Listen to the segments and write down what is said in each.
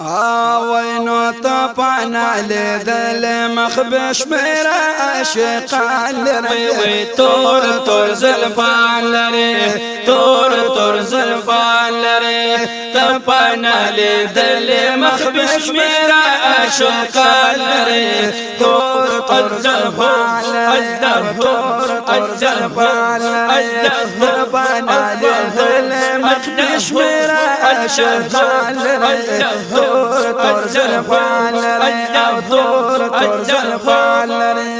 وینو تا پانا لیدل مخبش میرا عاشقان لري وی تور تور زلفان لري تور تور زلفان لري تا پانا لیدل مخبش میرا عاشقان لري تور تور زلفان لري تور تور زلفان لري تا پانا لیدل مخبش میرا عاشقان لري تور زلفان لري تور زلفان لري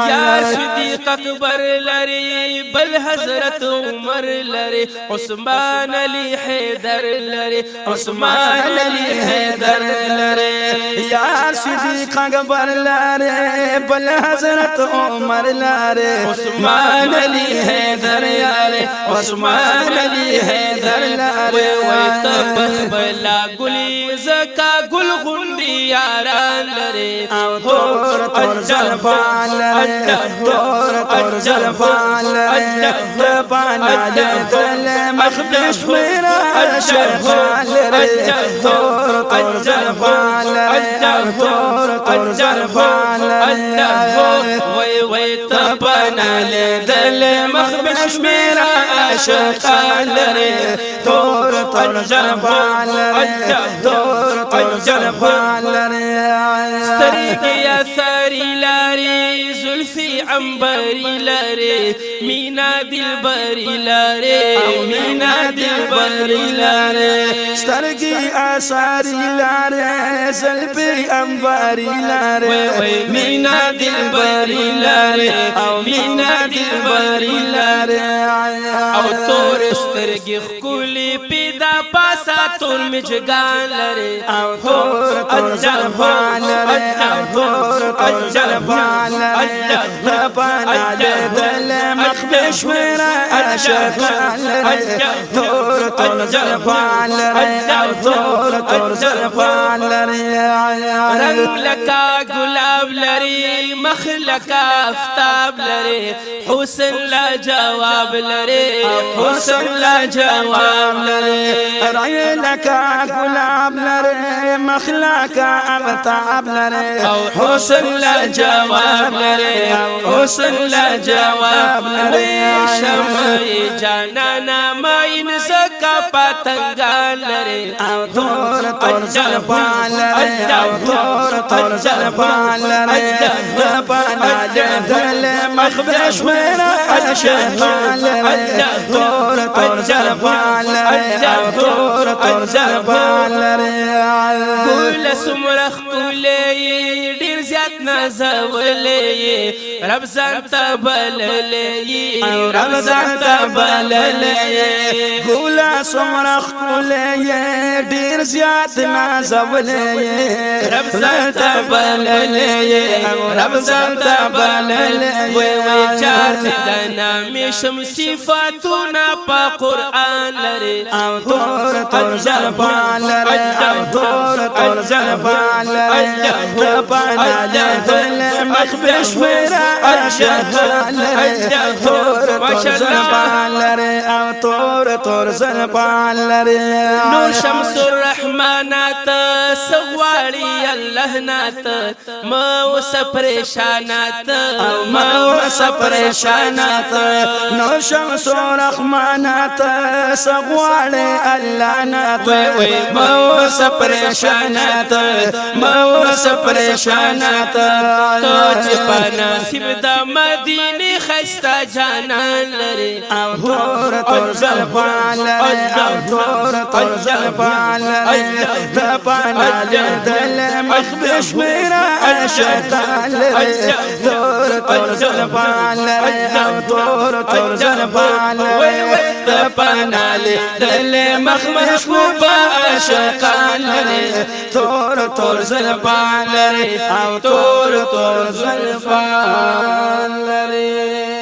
یا صدیق اکبر لري بل حضرت عمر لري عثمان علی حیدر لري عثمان علی حیدر لري یا صدیق اکبر لري بل حضرت عمر لري عثمان علی حیدر لري عثمان علی حیدر لري وی تب بلا گلی زکا گل غندی یاران لري تور تور زلفان لري تور زلفان لري تبانا لیدل مخبش میرا عاشقان لري تور زلفان لري تور زلفان لري وی تبانا لیدل مخبش میرا عاشقان لري تور زلفان لري تور زلفان لري سترګې اثري لري زلفي عنبري لري مینا دلبري لري مینا دلبري لري سترګې اثري لري زلفي عنبري لري مینا دلبري لري او مینا دلبري لري او تور سترګې خولي پیدا پاسا تور مجګان لري او تور زلفان لري تور زلفان لري تبانا لیدل مخبش میرا عاشقان لري تور زلفان لري تور زلفان لري رنگ لکا گلاب لري مخ لکا افتاب لري حسن لا جواب لري حسن لا جواب لري رأي لك غلاب لري مخلك أبتعب لري حسن لا جواب لري حسن لا جواب لري شمعي جانانا ما ينزكى پتنگان لري تور زلفان لري تور زلفان لري تبانا لیدل مخبش میرا عاشقان لري تور زلفان لري تور زلفان لري گل سمرخ کولې ډیر زیات نازولې رب ځان ته بللې رب ځان ته بللې ګل سمرخ کولې ډیر زیات نازولې رب ځان ته بللې رب ځان ته بللې وی چار د نامې شم صفاتونه په قران لري تور زلفان لري تور زلفان لري تبانا لیدل مخبش میرا عاشقان لري تور زلفان لري تور زلفان لري نور شمس الرحمنات سغواړي الله نات ما وس پریشانات ما وس پریشانات نور شمس الرحمنات سغواړي الله نات ما وس پریشانات ما وس پریشانات تو چې په نصیب د مدینه خسته جانان لري تور زلفان لري تور زلفان لري تبانا لیدل مخبش میرا عاشقان لري تور زلفان لري تور زلفان لري تبانا لیدل مخبش میرا عاشقان لري تور زلفان لري تور زلفان لري